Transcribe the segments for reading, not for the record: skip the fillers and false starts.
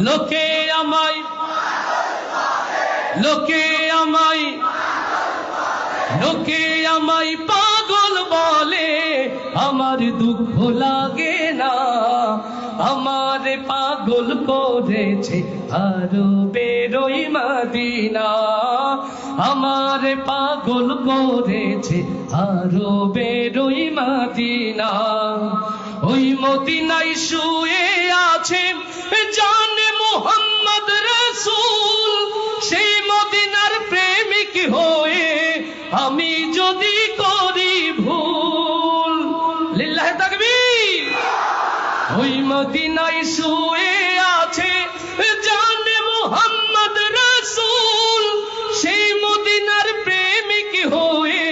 লোকে আমায় লোকে আমায় লোকে আমায় পাগল বলে, আমার দুঃখ লাগে না। আমার পাগল করেছে আরো বেরোই মদিনা, আমার পাগল করেছে আরো বেরোই মদিনা। ওই মদিনায় শুয়ে আছে জানে মুহাম্মদ রাসূল, সেই মদিনার প্রেমিক হয়ে আমি যদি করি ভুল, লিল্লাহি তাকবীর। ওই মদিনায় শুয়ে আছে জানে মুহাম্মদ রাসূল, সেই মদিনার প্রেমিক হয়ে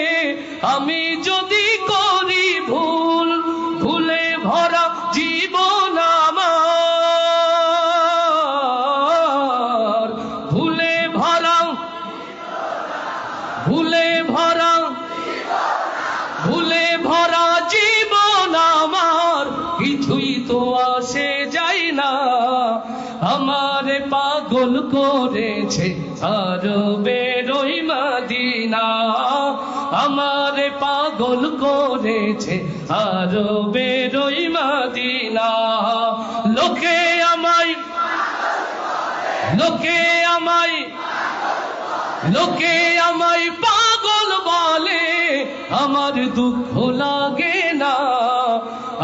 আমি যদি করি ভুল, ভুলে ভরা জীবন আমার, ভুলে ভরা ভুলে ভরা ভুলে ভরা জীবন আমার, কিছুই তো আসে যায় না। আমার পাগল করেছে আরো বেরোই মদিনা, আমার পাগল করেছে আরো বেরোই মদিনা। লোকে আমায় লোকে আমায় লোকে আমায় পাগল বলে, আমার দুঃখ লাগে না।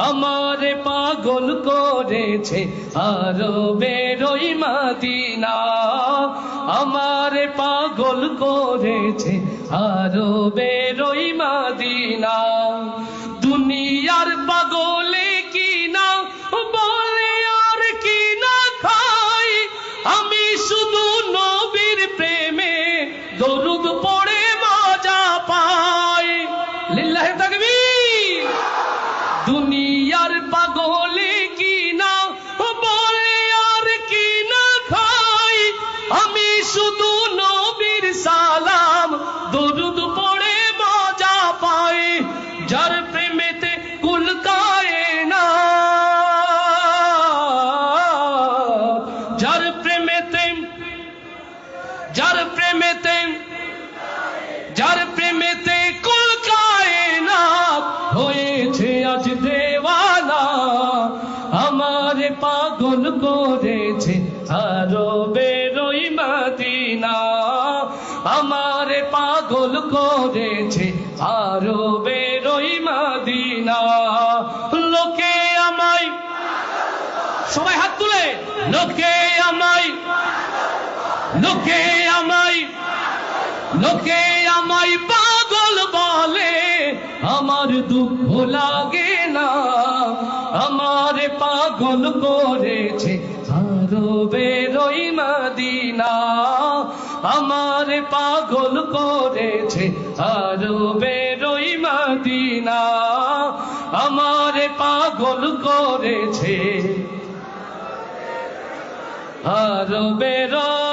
আমার পাগল করেছে আরো বেরোই মদিনা, আমার পাগল করেছে আরো বেরোই মদিনা। দুনিয়ার পাগলে কি না বলে আর কি না খাই, আমি শুধু নবীর প্রেমে দরুদ পড়ে মজা পাই, লিল্লাহি তাকবীর। দুনিয়ার পাগলে কি না বলে আর কি না খাই, আমি শুধু নবীর সালাম দরুদ পড়ে মজা পাই। যার প্রেমেতে কুল কায়নাত, যার প্রেমেতে যার প্রেমেতে যার প্রেমেতে কুল কায়নাত হয়েছে আজ দেওয়ানা, আমার পাগল করেছে আরো বেরোই মদিনা, আমার পাগল করেছে আরো বেরোই মদিনা। লোকে আমায়, সবাই হাত তুলে, লোকে আমায় লোকে আমায় লোকে আমায় পাগল বলে, আমার দুঃখ লাগে না। আমার পাগল করেছে আরো বেরোই মদিনা, আমার পাগল করেছে আরো বেরোই মদিনা, আমার পাগল করেছে আরো বেরোই